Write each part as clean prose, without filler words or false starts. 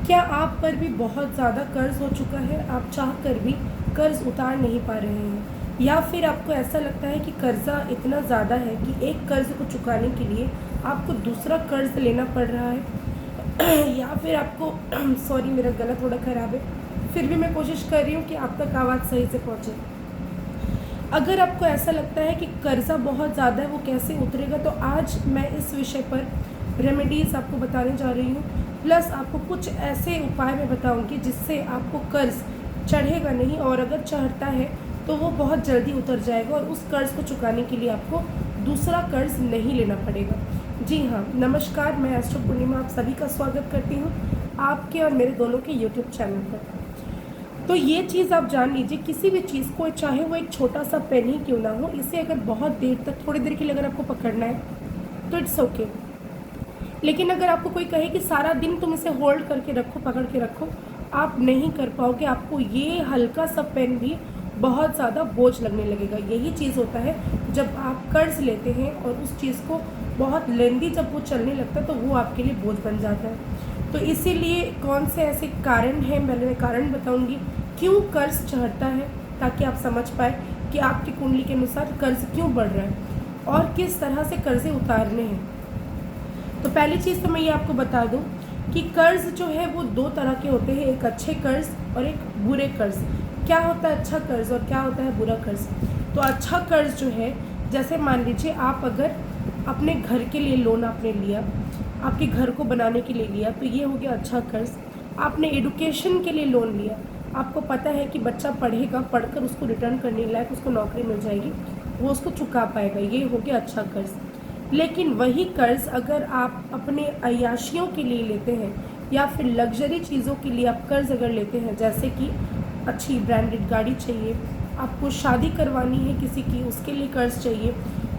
क्या आप पर भी बहुत ज़्यादा कर्ज़ हो चुका है, आप चाह कर भी कर्ज़ उतार नहीं पा रहे हैं, या फिर आपको ऐसा लगता है कि कर्ज़ा इतना ज़्यादा है कि एक कर्ज़ को चुकाने के लिए आपको दूसरा कर्ज़ लेना पड़ रहा है या फिर आपको सॉरी मेरा गला थोड़ा ख़राब है, फिर भी मैं कोशिश कर रही हूँ कि आप तक आवाज़ सही से पहुँचे। अगर आपको ऐसा लगता है कि कर्ज़ा बहुत ज़्यादा है, वो कैसे उतरेगा, तो आज मैं इस विषय पर रेमेडीज़ आपको बताने जा रही हूँ। प्लस आपको कुछ ऐसे उपाय मैं बताऊँगी जिससे आपको कर्ज़ चढ़ेगा नहीं, और अगर चढ़ता है तो वो बहुत जल्दी उतर जाएगा और उस कर्ज़ को चुकाने के लिए आपको दूसरा कर्ज़ नहीं लेना पड़ेगा। जी हाँ, नमस्कार, मैं एस्ट्रो पूर्णिमा आप सभी का स्वागत करती हूँ आपके और मेरे दोनों के यूट्यूब चैनल पर। तो ये चीज़ आप जान लीजिए, किसी भी चीज़ को, चाहे वो एक छोटा सा पेन ही क्यों ना हो, इसे अगर बहुत देर तक, थोड़ी देर के लिए अगर आपको पकड़ना है तो इट्स ओके। लेकिन अगर आपको कोई कहे कि सारा दिन तुम इसे होल्ड करके रखो, पकड़ के रखो, आप नहीं कर पाओगे। आपको ये हल्का सा पेन भी बहुत ज़्यादा बोझ लगने लगेगा। यही चीज़ होता है जब आप कर्ज लेते हैं और उस चीज़ को बहुत लेंदी जब वो चलने लगता है तो वो आपके लिए बोझ बन जाता है। तो इसीलिए कौन से ऐसे कारण हैं, पहले मैं कारण बताऊंगी क्यों कर्ज चढ़ता है, ताकि आप समझ पाए कि आपकी कुंडली के अनुसार कर्ज क्यों बढ़ रहा है और किस तरह से कर्जे उतारने हैं। तो पहली चीज़ तो मैं ये आपको बता दूं कि कर्ज जो है वो दो तरह के होते हैं, एक अच्छे कर्ज और एक बुरे कर्ज। क्या होता है अच्छा कर्ज और क्या होता है बुरा कर्ज? तो अच्छा कर्ज जो है, जैसे मान लीजिए आप अगर अपने घर के लिए लोन आपने लिया, आपके घर को बनाने के लिए लिया, तो ये हो गया अच्छा कर्ज। आपने एडुकेशन के लिए लोन लिया, आपको पता है कि बच्चा पढ़ेगा, पढ़कर उसको रिटर्न करने लायक उसको नौकरी मिल जाएगी, वो उसको चुका पाएगा, ये हो गया अच्छा कर्ज। लेकिन वही कर्ज अगर आप अपने अय्याशियों के लिए लेते हैं या फिर लग्जरी चीज़ों के लिए आप कर्ज अगर लेते हैं, जैसे कि अच्छी ब्रांडेड गाड़ी चाहिए, आपको शादी करवानी है किसी की, उसके लिए कर्ज चाहिए,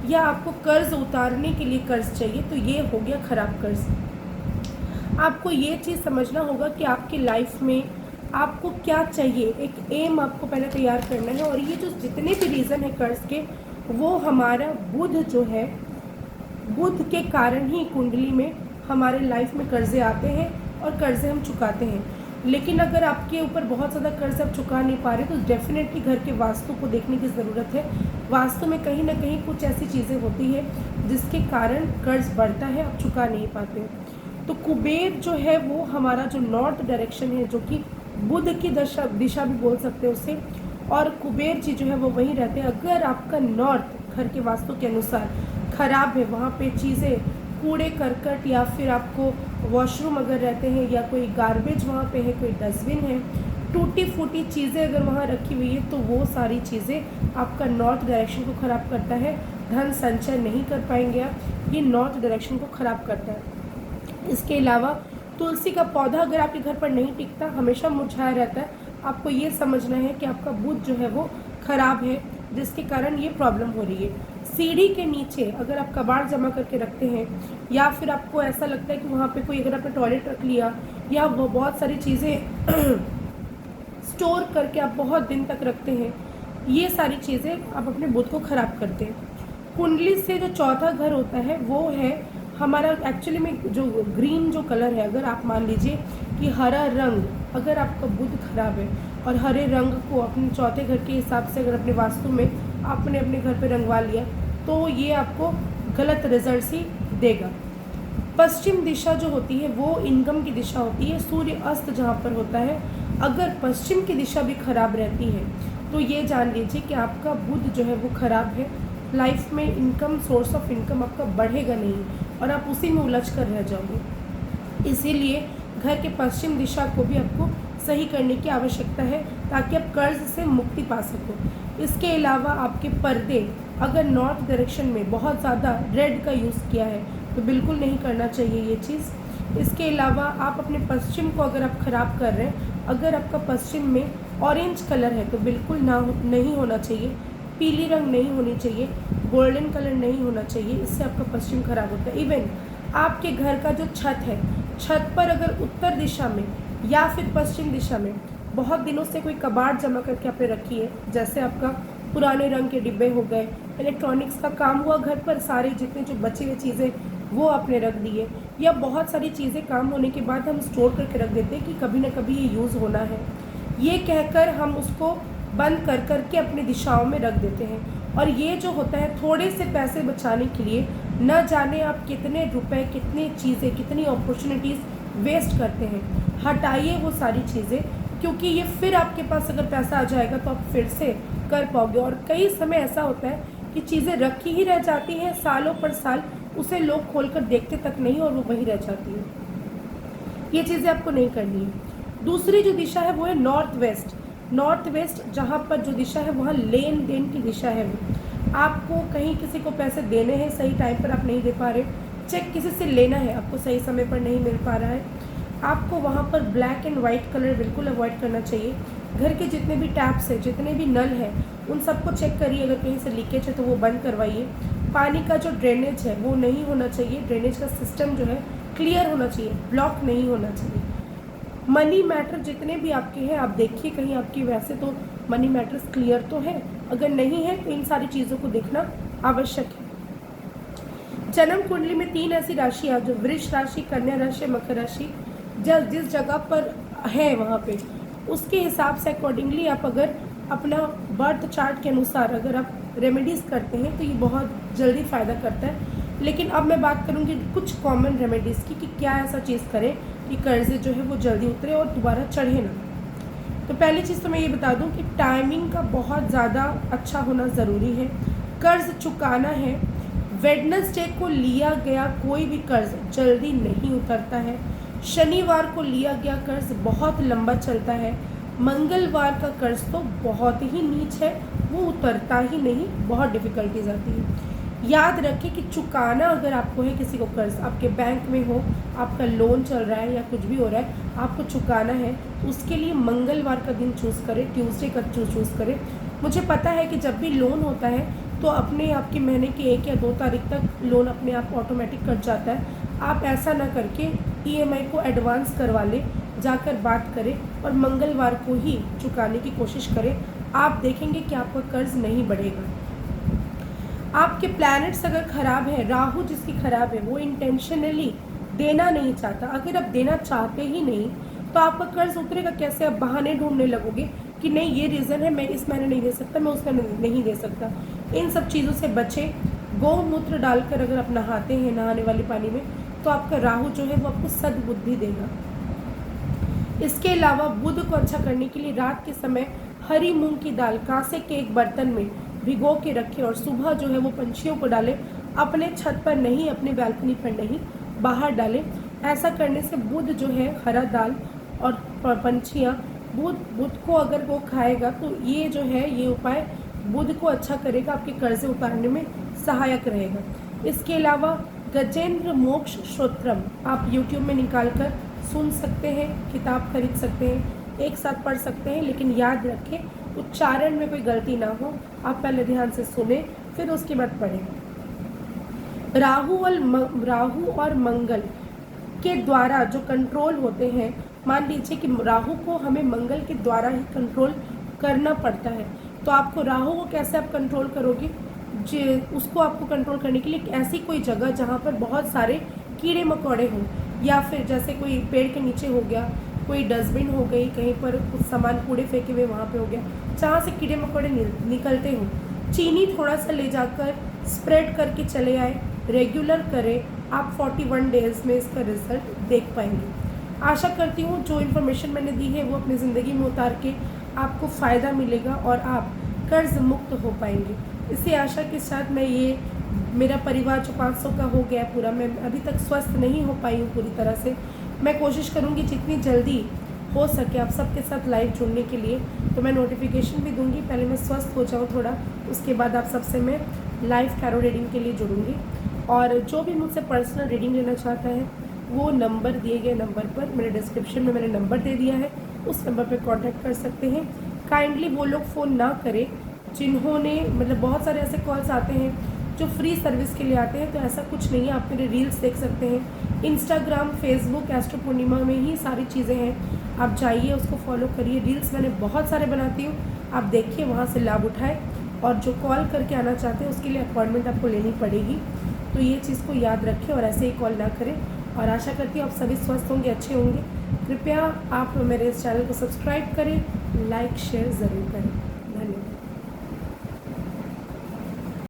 या आपको कर्ज उतारने के लिए कर्ज चाहिए, तो ये हो गया खराब कर्ज। आपको ये चीज़ समझना होगा कि आपकी लाइफ में आपको क्या चाहिए, एक एम आपको पहले तैयार करना है। और ये जो जितने भी रीज़न है कर्ज के, वो हमारा बुध जो है, बुध के कारण ही कुंडली में हमारे लाइफ में कर्जे आते हैं और कर्जे हम चुकाते हैं। लेकिन अगर आपके ऊपर बहुत ज़्यादा कर्ज आप चुका नहीं पा रहे तो डेफिनेटली घर के वास्तु को देखने की ज़रूरत है। वास्तु में कहीं ना कहीं कुछ ऐसी चीज़ें होती हैं जिसके कारण कर्ज बढ़ता है, आप चुका नहीं पाते। तो कुबेर जो है वो हमारा जो नॉर्थ डायरेक्शन है, जो कि बुध की दिशा भी बोल सकते हैं उसे, और कुबेर जी जो है वो वहीं रहते हैं। अगर आपका नॉर्थ घर के वास्तु के अनुसार खराब है, वहाँ पे चीज़ें कूड़े करकट, या फिर आपको वॉशरूम अगर रहते हैं, या कोई गार्बेज वहाँ पे है, कोई डस्टबिन है, टूटी फूटी चीज़ें अगर वहाँ रखी हुई है, तो वो सारी चीज़ें आपका नॉर्थ डायरेक्शन को ख़राब करता है। धन संचय नहीं कर पाएंगे आप, ये नॉर्थ डायरेक्शन को ख़राब करता है। इसके अलावा तुलसी का पौधा अगर आपके घर पर नहीं टिकता, हमेशा मुरझाया रहता है, आपको ये समझना है कि आपका बुध जो है वो खराब है, जिसके कारण ये प्रॉब्लम हो रही है। सीढ़ी के नीचे अगर आप कबाड़ जमा करके रखते हैं, या फिर आपको ऐसा लगता है कि वहाँ पे कोई, अगर आपने टॉयलेट रख लिया, या वो बहुत सारी चीज़ें स्टोर करके आप बहुत दिन तक रखते हैं, ये सारी चीज़ें आप अपने बुध को ख़राब करते हैं। कुंडली से जो चौथा घर होता है वो है हमारा, एक्चुअली में जो ग्रीन जो कलर है, अगर आप मान लीजिए कि हरा रंग, अगर आपका बुध खराब है और हरे रंग को अपने चौथे घर के हिसाब से अगर अपने वास्तु में आपने अपने घर पे रंगवा लिया, तो ये आपको गलत रिजल्ट ही देगा। पश्चिम दिशा जो होती है वो इनकम की दिशा होती है। सूर्य अस्त जहाँ पर होता है, अगर पश्चिम की दिशा भी खराब रहती है तो ये जान लीजिए कि आपका बुध जो है वो खराब है। लाइफ में इनकम, सोर्स ऑफ इनकम आपका बढ़ेगा नहीं और आप उसी में उलझ कर रह जाओगे। इसीलिए घर के पश्चिम दिशा को भी आपको सही करने की आवश्यकता है, ताकि आप कर्ज से मुक्ति पा सको। इसके अलावा आपके पर्दे अगर नॉर्थ डायरेक्शन में बहुत ज़्यादा रेड का यूज़ किया है तो बिल्कुल नहीं करना चाहिए ये चीज़। इसके अलावा आप अपने पश्चिम को अगर आप ख़राब कर रहे हैं, अगर आपका पश्चिम में ऑरेंज कलर है तो बिल्कुल नहीं होना चाहिए, पीली रंग नहीं होनी चाहिए, गोल्डन कलर नहीं होना चाहिए, इससे आपका पश्चिम खराब होता है। इवन आपके घर का जो छत है, छत पर अगर उत्तर दिशा में या फिर पश्चिम दिशा में बहुत दिनों से कोई कबाड़ जमा करके आपने रखी है, जैसे आपका पुराने रंग के डिब्बे हो गए, इलेक्ट्रॉनिक्स का काम हुआ, घर पर सारे जितने जो बची हुई चीज़ें वो आपने रख दिए, या बहुत सारी चीज़ें काम होने के बाद हम स्टोर करके रख देते हैं कि कभी ना कभी ये यूज़ होना है, ये कहकर हम उसको बंद कर कर के अपनी दिशाओं में रख देते हैं। और ये जो होता है थोड़े से पैसे बचाने के लिए न जाने आप कितने रुपए, कितनी चीज़ें, कितनी अपॉर्चुनिटीज़ वेस्ट करते हैं। हटाइए वो सारी चीज़ें, क्योंकि ये फिर आपके पास अगर पैसा आ जाएगा तो आप फिर से कर पाओगे। और कई समय ऐसा होता है कि चीज़ें रखी ही रह जाती हैं सालों पर साल, उसे लोग खोल कर देखते तक नहीं और वो वहीं रह जाती है। ये चीज़ें आपको नहीं करनी है। दूसरी जो दिशा है वो है नॉर्थ वेस्ट। नॉर्थ वेस्ट जहाँ पर जो दिशा है वहाँ लेन देन की दिशा है। वो आपको कहीं किसी को पैसे देने हैं, सही टाइम पर आप नहीं दे पा रहे, चेक किसी से लेना है, आपको सही समय पर नहीं मिल पा रहा है, आपको वहाँ पर ब्लैक एंड वाइट कलर बिल्कुल अवॉइड करना चाहिए। घर के जितने भी टैप्स हैं, जितने भी नल हैं, उन सबको चेक करिए, अगर कहीं से लीकेज है तो वो बंद करवाइए। पानी का जो ड्रेनेज है वो नहीं होना चाहिए, ड्रेनेज का सिस्टम जो है क्लियर होना चाहिए, ब्लॉक नहीं होना चाहिए। मनी मैटर जितने भी आपके हैं आप देखिए, कहीं आपकी वैसे तो मनी मैटर्स क्लियर तो है, अगर नहीं है तो इन सारी चीज़ों को देखना आवश्यक है। जन्म कुंडली में 3 ऐसी राशियाँ जो वृष राशि, कन्या राशि, मकर राशि जिस जगह पर है वहाँ पे उसके हिसाब से अकॉर्डिंगली आप अगर अपना बर्थ चार्ट के अनुसार अगर आप रेमेडीज़ करते हैं तो ये बहुत जल्दी फ़ायदा करता है। लेकिन अब मैं बात करूँगी कुछ कॉमन रेमेडीज़ की कि क्या ऐसा चीज़ करें कि कर्ज़े जो है वो जल्दी उतरे और दोबारा चढ़े ना। तो पहली चीज़ तो मैं ये बता दूं कि टाइमिंग का बहुत ज़्यादा अच्छा होना ज़रूरी है। कर्ज़ चुकाना है, वेडनेसडे को लिया गया कोई भी कर्ज़ जल्दी नहीं उतरता है। शनिवार को लिया गया कर्ज़ बहुत लंबा चलता है। मंगलवार का कर्ज़ तो बहुत ही नीच है, वो उतरता ही नहीं, बहुत डिफ़िकल्टीज आती है। याद रखें कि चुकाना अगर आपको है किसी को कर्ज़, आपके बैंक में हो, आपका लोन चल रहा है या कुछ भी हो रहा है, आपको चुकाना है, उसके लिए मंगलवार का दिन चूज़ करें, ट्यूसडे का चूज़ करें। मुझे पता है कि जब भी लोन होता है तो अपने आपके महीने की 1 या 2 तारीख तक लोन अपने आप ऑटोमेटिक कट जाता है। आप ऐसा ना करके ईएमआई को एडवांस करवा लें, जाकर बात करें और मंगलवार को ही चुकाने की कोशिश करें। आप देखेंगे कि आपका कर्ज़ नहीं बढ़ेगा। आपके प्लैनेट्स अगर ख़राब है, राहु जिसकी ख़राब है वो इंटेंशनली देना नहीं चाहता, अगर आप देना चाहते ही नहीं तो आपका कर्ज़ उतरेगा कैसे? आप बहाने ढूंढने लगोगे कि नहीं ये रीज़न है, मैं इस महीने नहीं दे सकता, मैं उस महीने नहीं दे सकता। इन सब चीज़ों से बचें। गौमूत्र डालकर अगर आप नहाते हैं नहाने वाले पानी में तो आपका राहु जो है वो आपको सद्बुद्धि देगा। इसके अलावा बुध को अच्छा करने के लिए रात के समय हरी मूंग की दाल कांसे के एक बर्तन में भिगो के रखें और सुबह जो है वो पंछियों को डालें। अपने छत पर नहीं, अपने बालकनी पर नहीं, बाहर डालें। ऐसा करने से बुध जो है हरा दाल और पंछियाँ बुध को अगर वो खाएगा तो ये जो है ये उपाय बुध को अच्छा करेगा, आपके कर्जे उतारने में सहायक रहेगा। इसके अलावा गजेंद्र मोक्ष श्रोत्रम आप यूट्यूब में निकाल कर सुन सकते हैं, किताब खरीद सकते हैं, एक साथ पढ़ सकते हैं, लेकिन याद रखें उच्चारण में कोई गलती ना हो। आप पहले ध्यान से सुने फिर उसके बाद पढ़ें। राहु और मंगल के द्वारा जो कंट्रोल होते हैं, मान लीजिए कि राहु को हमें मंगल के द्वारा ही कंट्रोल करना पड़ता है, तो आपको राहु को कैसे आप कंट्रोल करोगे? उसको आपको कंट्रोल करने के लिए ऐसी कोई जगह जहाँ पर बहुत सारे कीड़े मकोड़े हों, या फिर जैसे कोई पेड़ के नीचे हो गया, कोई डस्टबिन हो गई, कहीं पर कुछ सामान कूड़े फेंके हुए वहाँ पे हो गया, जहाँ से कीड़े मकोड़े निकलते हों, चीनी थोड़ा सा ले जाकर स्प्रेड करके चले आए, रेगुलर करें। आप 41 डेज़ में इसका रिजल्ट देख पाएंगे। आशा करती हूँ जो इन्फॉर्मेशन मैंने दी है वो अपनी ज़िंदगी में उतार के आपको फ़ायदा मिलेगा और आप कर्ज मुक्त हो पाएंगे। इसी आशा के साथ मैं ये मेरा परिवार जो 500 का हो गया पूरा, मैं अभी तक स्वस्थ नहीं हो पाई हूँ पूरी तरह से। मैं कोशिश करूँगी जितनी जल्दी हो सके आप सबके साथ लाइव जुड़ने के लिए, तो मैं नोटिफिकेशन भी दूंगी। पहले मैं स्वस्थ हो जाऊँ थोड़ा, उसके बाद आप सबसे मैं लाइव टैरो रीडिंग के लिए जुड़ूंगी। और जो भी मुझसे पर्सनल रीडिंग लेना चाहता है वो नंबर दिए गए नंबर पर, मेरे डिस्क्रिप्शन में मैंने नंबर दे दिया है, उस नंबर पर कांटेक्ट कर सकते हैं। काइंडली वो लोग फ़ोन ना करें जिन्होंने, मतलब बहुत सारे ऐसे कॉल्स आते हैं जो फ्री सर्विस के लिए आते हैं, तो ऐसा कुछ नहीं है। आप मेरे रील्स देख सकते हैं, इंस्टाग्राम, फेसबुक, एस्ट्रो पूर्णिमा में ही सारी चीज़ें हैं। आप जाइए, उसको फॉलो करिए। रील्स मैंने बहुत सारे बनाती हूँ, आप देखिए, वहाँ से लाभ उठाएं। और जो कॉल करके आना चाहते हैं उसके लिए अपॉइंटमेंट आपको लेनी पड़ेगी। तो ये चीज़ को याद रखें और ऐसे ही कॉल ना करें। और आशा करती हूँ आप सभी स्वस्थ होंगे, अच्छे होंगे। कृपया आप मेरे इस चैनल को सब्सक्राइब करें, लाइक शेयर ज़रूर करें। धन्यवाद।